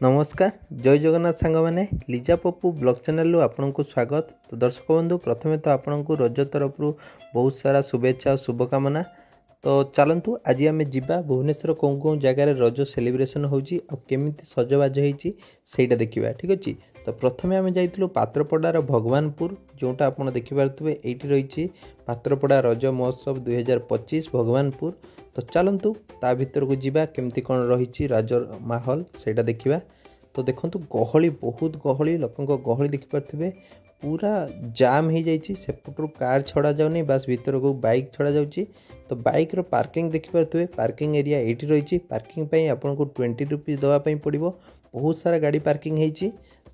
नमस्कार जय जगन्नाथ सांग मैंने लिजा पप्पू ब्लॉग चैनल आपन को स्वागत। तो दर्शक बंधु प्रथमे तो आपन को रज तरफ बहुत सारा शुभेच्छा और शुभकामना। तो चलतु आज आम जा भुवनेश्वर कौन कौन जगार रज सेलिब्रेशन होमी सजबाज होटा देखा ठीक अच्छे। तो प्रथमे आम जाइलु पात्रपड़ार भगवानपुर जोटा आप देखिपे ये रही पात्रपड़ा रज महोत्सव 2025 भगवानपुर। तो चलतु ता भीतर को जीवा केमती कौन रही रज माहौल सेटा देखा। तो देखो गहली बहुत गहली लोक गहली देखिपे पूरा जाम हो जाइए सेपटू कार छड़ा जाऊनी बास भीतर को बाइक छड़ा जाऊँगी। तो बाइक रो पार्किंग देखिपे पार्किंग एरिया ये रही पार्किंग पे आपन को 20 रुपीज दवाई पड़ो बहुत सारा गाड़ी पार्किंग होती।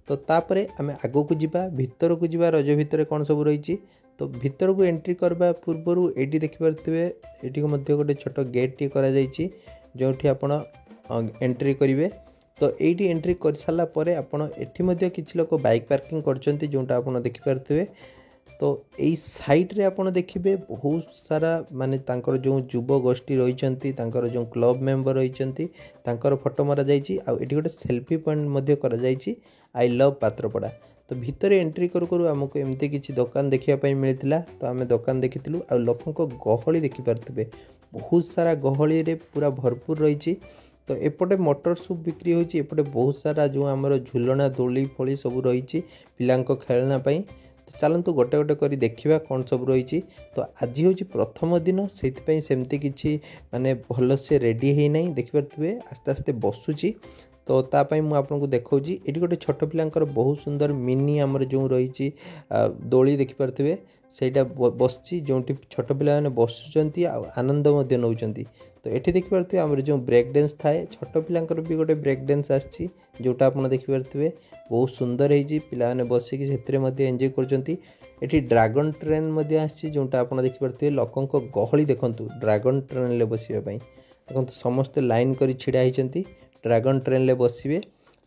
तो तापरे आम आग को जीवा भीतर को जीवा रज भितर कौन सब रही। तो भीतर को एंट्री करबा पूर्वर ये देखिपे ये गोटे छोट गेट टी करा जाइए जो आपन एंट्री करेंगे। तो ये एंट्री कर सारा पर आपड़ ये किसी लोग बाइक पार्किंग करते जोटा आप देखिपे। तो यही साइड्रे आपड़ देखिए बहुत सारा माने तांकर जो युव गोष्ठी रही जो क्लब मेंबर रही फोटो मरा जाइए। आठ गोटे सेल्फी पॉइंट करा जाइए आई लव पात्रपड़ा। तो भितर एंट्री करू आमको एमती किसी दुकान देखापी मिलता। तो आम दुकान देखी आ लोक गहली देखिपे बहुत सारा गहली रे पूरा भरपूर रही। तो एपटे मोटर सूप बिक्री होती एपटे बहुत सारा जो आमर झुलना दोली फोली सब रही पिला खेलना। तो चलतु गोटे गोटे कर देखा कौन सब रही। तो आज हूँ प्रथम दिन से सेमती किसी माने भल से रेडी है ना देखिपे आस्ते आस्ते बसुची। तो तापाई मु आपको देखा ये गोटे छोट पिलांकर बहुत सुंदर मिनी आमर जो रही दोली देखिपे सेटा बसची जो छोट पिला मैंने बसुँच आनंद नौ। तो ये देखिपे आमर जो ब्रेक डांस थाए छोट पिलांकर भी गोटे ब्रेक डांस आसी जोटा आप देखिपे बहुत सुंदर है पिला माने बसिक से एंजॉय कर। ड्रैगन ट्रेन आसी जोटा आप देखिपे लोक गहली देखूँ ड्रैगन ट्रेन बसवाई देखो समस्ते लाइन कर छिड़ा होती ड्रैगन ट्रेन बसवे।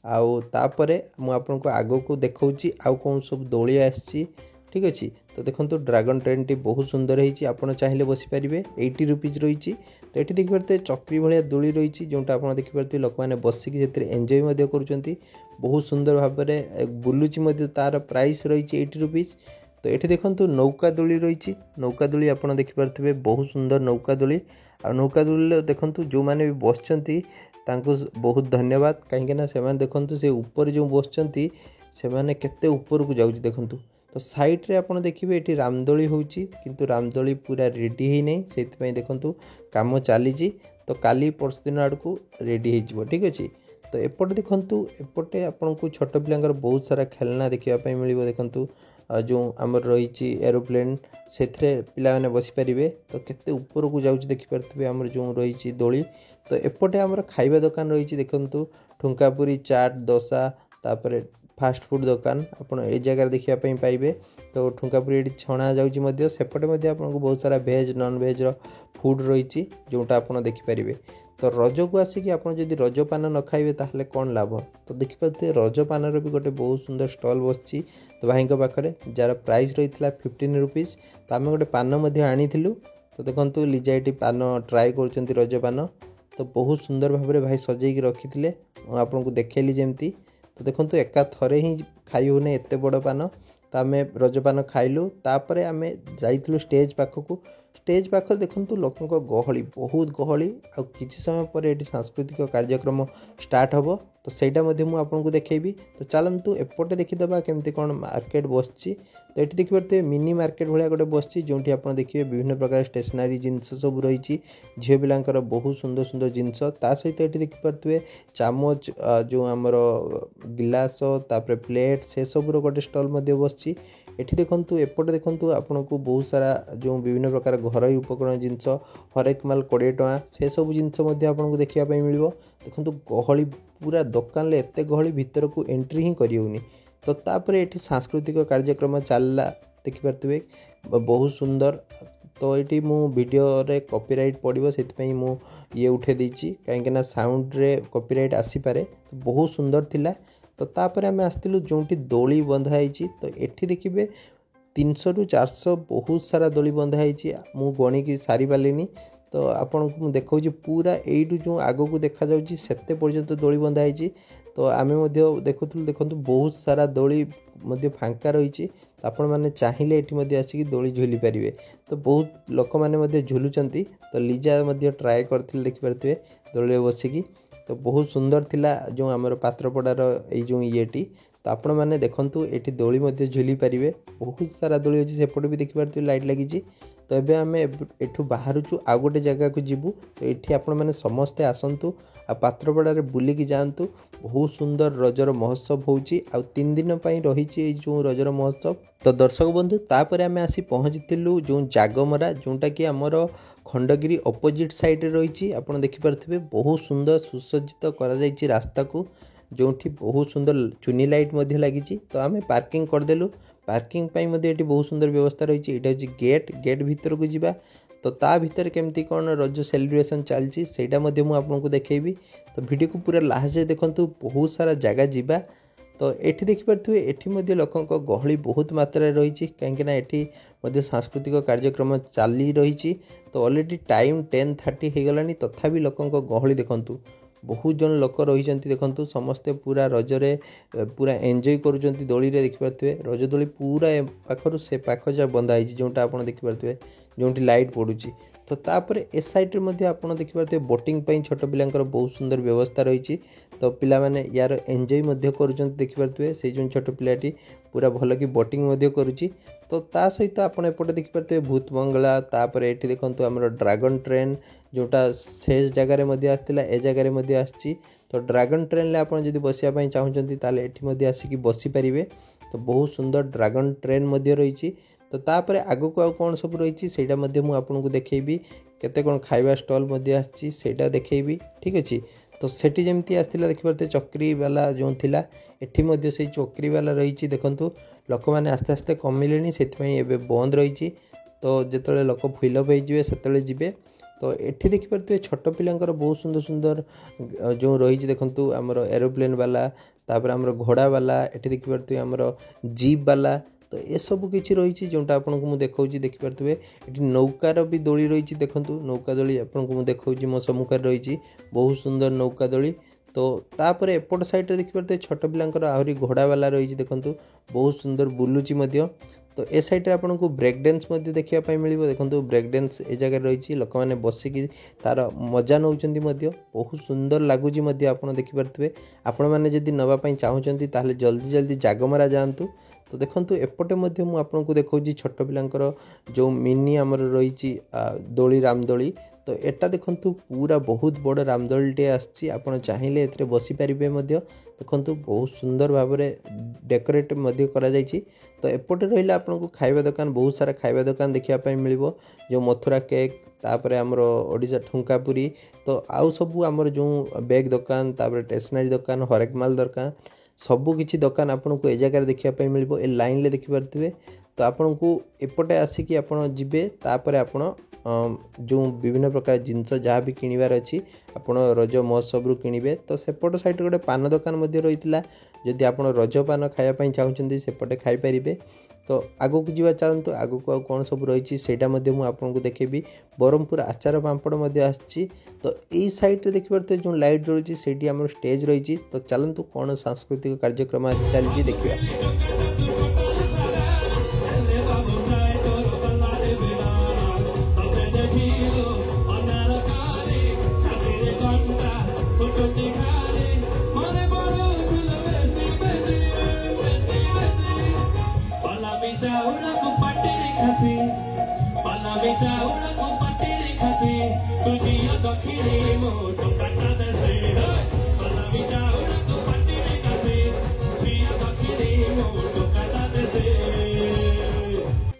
आउे मुझे आग को देखा आउ कौन सब दोली आसी ठीक अच्छे। तो देखो ड्रैगन ट्रेन टी बहुत सुंदर है आपड़ चाहिए बसीपारे 80 रुपीज रही। तो ये देखिपे चक्री भाया दोली रही जोटा आप देखिपे लोक मैंने बसिक एंजॉय कर बहुत सुंदर भाव में बुलूची तार प्राइस रही 80 रुपीज। तो ये देखो नौका दोली रही नौका दोली आप देखिपे बहुत सुंदर नौका दोली। आ नौका दोली देखो जो मैंने भी बसचंती तांको बहुत धन्यवाद कहीं से देखो से ऊपर जो बसचंती से माने केते ऊपर को जाउची देखो। तो साइड रे आपन देखिबे एटी रामदोली होची किंतु रामदोली पूरा रेडी है नहीं से देखो काम चली। तो काली परस दिन आड़ को रेडी हो ठीक अच्छे। तो एपटे देखो एपटे आपन को छोट पिलांकर बहुत सारा खेलना देखा मिल देखु जो आमर रही एरोप्लेन से पिला माने बसी पारे। तो केते ऊपर को जाउची देखिपे आमर जो रही दोली। तो एपटे आमर खाइबा दुकान रही देखु ठुंकापुरी चाट दोसा तापर फास्ट फूड दुकान आपड़ ए जगह देखापी पाइबे। तो ठुंकापुरी ये छणा जाऊँगी सेपटे आपको बहुत सारा भेज नॉन भेज फूड रही जोटा आप देखिपारे। तो रज को आसिक आप रजपान न खाइबे ताहले कौन लाभ। तो देखिपे रजपान भी गोटे बहुत सुंदर स्टल बसची तो भाई पाखे जार प्राइस रही 15 रुपीज। तो आम गोटे पान आनी। तो देखो लिजा ये पान ट्राए कर रजपान तो बहुत सुंदर भाव में भाई सजेक रखी थे आपको देखली जमती। तो देखो एका थरे ही खाई होने एत बड़ पान। तो आम रजपान खाइलु तापर आम जाइलु स्टेज पाखक स्टेज पाख देखु लोक गहली बहुत गहली आ किसी समय पर ये सांस्कृतिक कार्यक्रम स्टार्ट हम। तो सहीटा मुझे देखेबी। तो चलतु एपटे देखीदे केमती कौन मार्केट बसची। तो ये देखिए मिनी मार्केट भाया गोटे बसची जो आप देखिए विभिन्न प्रकार स्टेशनरी जिनस सब रही झील पिलांकर बहुत सुंदर सुंदर जिनस ता सहित ये देखिपे चामच जो आमर गिलास तापर प्लेट से सब गोटे स्टल बसची। एठी देखंतु एपटे देखंतु आपन को बहुत सारा जो विभिन्न प्रकार घर उपकरण जिनस हरेक माल 20 टଙ୍କା से सब जिनस आपको देखापी मिल। देखो गहली पूरा दुकान एत गहली भीतर को एंट्री ही करिउनी। तो तापर ये सांस्कृतिक कार्यक्रम चलला देखिपे बहुत सुंदर। तो ये मु वीडियो रे कॉपीराइट पड़ो से मु ये उठे देछि कहीं साउंड रे कॉपीराइट आसी पारे। तो बहुत सुंदर थिला। तो तापर आम आसलु जो दोली बंधाई। तो ये देखिए 300 ରୁ 400 बहुत सारा दोली बंधाई मु गणिकी सारी पारे। तो आपन को देखा पूरा यू जो आग को देखा से पर्यंत दोली बंधाई। तो तो आमे देखुथुलु देखंतु बहुत सारा दोली फांका रही। आपण मैंने चाहिए ये आसिक दोली झुली पारे। तो बहुत लोक मैंने झुलुंट। तो लिजा ट्राए करते देखिपे दोली बसिकी। तो बहुत सुंदर थिला जो आमर पात्रपड़ार जो येटी। तो आपण मैंने देखंतु ये दोली झुली पारे। बहुत सारा दोली अच्छी सेपटे भी देखिपे लाइट लगी। तो ये आम एठू बाहरुचु आ गोटे जगह को जीवु। तो ये आपण मैंने समस्ते आसतु आ पात्रपड़ारे बुलिकी जातु। बहुत सुंदर रजर महोत्सव होउची। आ 3 दिन रही जो रजर महोत्सव। तो दर्शक बंधु तापर आम आसी पहुँचीलु जो जागमरा जोटा कि आमर खंडगिरी अपोजिट साइड रही। आप देखिपे बहुत सुंदर सुसज्जित कर रास्ता को जो बहुत सुंदर चुनी लाइट लगी। तो आम पार्किंग करदेलु। पार्किंग ये बहुत सुंदर व्यवस्था रही। ये हूँ गेट भीतर को जीवा। तो ता भीतर केमती कौन रज सेलिब्रेशन चलती से आपको देखेबी। तो वीडियो को पूरा लास्ट जाए देखंतु। बहुत सारा जगह जीवा। तो एठी देखिपे एठी लोकों गहली बहुत मात्रा रही। कहीं सांस्कृतिक कार्यक्रम चली रही। तो ऑलरेडी टाइम 10:30 हो गलानी। तथापि लोकों गहली देखंतु बहुत जन लोक रही। देखंतु समस्ते पूरा रजरे पूरा एंजॉय करुँच। दोली देखिपे रज दोली पूरा पाखर से पाख जा बंधा जोटा आप देखिपे जो लाइट पड़ुची। तो तापर ए साइड में आप देखिपे बोटिंग छोट पिलांकर बहुत सुंदर व्यवस्था रही। तो पिला माने यार एंजॉय करुँच देखिपे से जो छोट पिलाटी पूरा भल कि बोटिंग करुची। तो ता सहित आप एपटे देखिपे भूत बंगला। तापर ये देखो आम ड्रागन ट्रेन जोटा से जगार आसला ए जगार आसी। तो ड्रागन ट्रेन आप बसापी चाहूँगी ताले ये आसिक बसीपारे। तो बहुत सुंदर ड्रागन ट्रेन रही। तो तापर आगो को कौन सब रही से आपको देखी केते कौन खाइबा स्टॉल आसटा देखी। ठीक अच्छे। तो सेठी जमती आसला देखिपे चक्री वाला जो थिला एठी से चक्री वाला रही। देखंतु लोक मैंने आस्ते आस्ते कमिले से बंद रही। तो जिते लोक फिलअप हो से जी। तो एठी देखिपे छोट पिलांकर बहुत सुंदर सुंदर जो रही। देखंतु आमर एरोप्लेन वाला तापर आमर घोड़ा वाला एठी देखिपे आमर जीप वाला। तो ये सब किसी रही जोटा आपको मुझे देखा देखिपे ये नौकार भी दोली रही। देखूँ नौका दोली आपको देखा मो सम्मुखें रही बहुत सुंदर नौका दोली। तो तापर एपट साइड देखिपे छोट पिलांकर आहरी घोड़ा वाला रही। देखूँ बहुत सुंदर बुलूची। तो ए साइड आपको ब्रेक डांस देखा मिल। देखो ब्रेक डांस ए जगह रही। लोक मैंने बसिकी तार मजा नौ। बहुत सुंदर लगुच आप देखिपे। आपण मैंने जदि नापी चाहूँगी ताहले जल्दी जल्दी जागमरा जातु। तो देखो एपटे आपको देखा छोट पिलांकर जो मिनी आमर रही दोली रामदोली। तो एटा देखो पूरा बहुत बड़ रामदोली आसी। आप चाहिए ए बसीपारे। देखो बहुत सुंदर भाव में डेकोरेट करा। तो एपटे रहा आपको खाइबा दुकान बहुत सारा खाइबा दुकान देखा मिल। जो मथुरा केक तापर आमर ओडिशा ठुंकापुरी। तो आउ सब आमर जो बैग दुकान तापर स्टेशनरी दुकान हरेक माल दुकान सबू किसी दुकान आपको ए जगह देखा मिल। ए लाइन ले देखिपे। तो आपन को एपटे आसिक आपड़ जी तापर आपड़ जो विभिन्न प्रकार जिनस जहाँ भी किणवार अच्छी आपड़ रज महोत्सव किणवे। तो सेपट साइड गोटे पान दुकान रही। जदि आप रज पान खायापी चाहूँगी सेपटे खाईपारे। तो आगू को जीवा चलतु। आगू को कौन सब रही से आपको देखेबी। ब्रह्मपुर आचार पांपड़ आसी। तो यही साइड देखिए जो लाइट रही से आम स्टेज रही। तो चलतु कौन सांस्कृतिक कार्यक्रम आज चलती देखिए।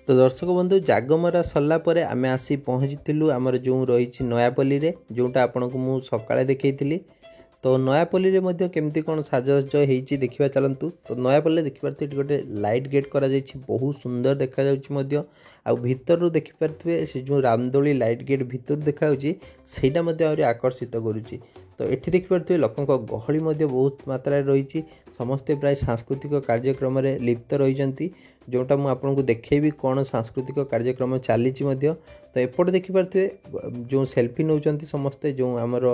तो दर्शक बंधु जागमरा सरला परे आमे आसी पहुँचीलु आमर जो रही नयापल्ली रे जोटा आपको मु सकाळे देखैथिली। तो नयापल्ली रे मध्य केमती कौन साजसज होईची देखिबा चलंतु। तो नयापल्ली देखिपारते गोटे लाइट गेट करा जायछि बहुत सुंदर देखा जाउछि मध्य। आ भितर देखिपारते से जो रामदोली लाइट गेट भितर देखा जाउछि सेटा मध्य आहुरी आकर्षित करूछि। तो ये देखिपे लोकों गहली बहुत मात्रा रही समस्ते प्राय सांस्कृतिक कार्यक्रम में लिप्त रही जोटा मुझे आपको देखेबी कौन सांस्कृतिक कार्यक्रम चली तो एपटे देखिपे जो सेल्फी नौ समस्ते जो आमर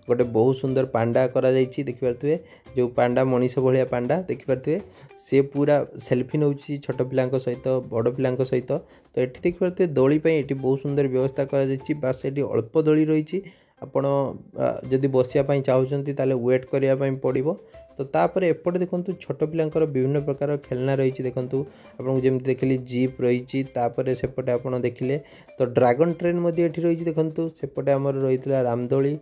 गोटे बहुत सुंदर पांडा करा देखिपे जो पांडा मनीष भाया पांडा देखिपे सी पूरा सेल्फी नौ छोट पिला सहित बड़ पिला सहित तो ये देखिपे दोली ये बहुत सुंदर व्यवस्था बास ये अल्प दोली रही आपण जदि बसिया चाहते ताले वेट करने पड़ो तो तापर एपटे देखो छोट पिलांकर विभिन्न प्रकार खेलना रही देखो आपको जमी देखिए जीप रही सेपटे आप देखिले तो ड्रैगन ट्रेन ये रही देखो सेपटे आमर रही रामदोली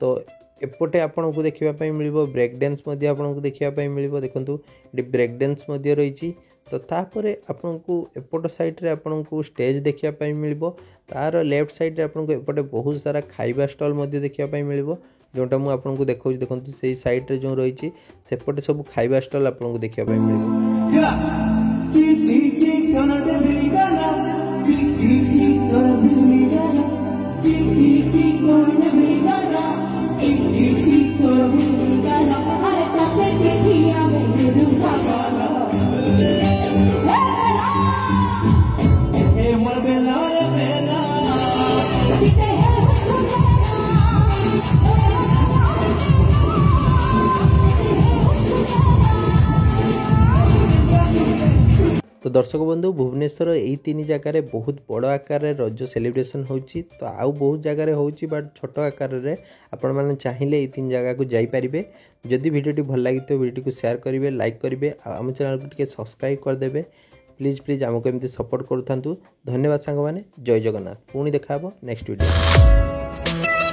तो एपटे आपन को देखापी मिल ब्रेक डांस आपको देखापी मिल देखो ये ब्रेक डांस रही तो तापर आपन को एपट साइड रे आपन को स्टेज देखापी मिल तार लेफ्ट साइड रे आपन को एपटे बहुत सारा खाइबा स्टॉल देखापी मिल जोटा मुझे आपको देखा देखो से साइड रे जो रही सेपटे सब खाइबा स्टॉल आपको देखापी तो दर्शक बंधु भुवनेश्वर यही तीन जगार बहुत बड़ आकार रज सेलिब्रेशन होची तो आउ बहुत जगार होची बट छोट आकार रे आपण माने चाहिए ये तीन जगह को जाइपारे जदि वीडियो भल लगी तो वीडियो को शेयर करेंगे लाइक करेंगे आम चैनल को टिके सब्सक्राइब करदे प्लीज प्लीज आमको एमती सपोर्ट करूँ धन्यवाद सांग मैंने जय जगन्नाथ पुणी देखा नेक्स्ट वीडियो।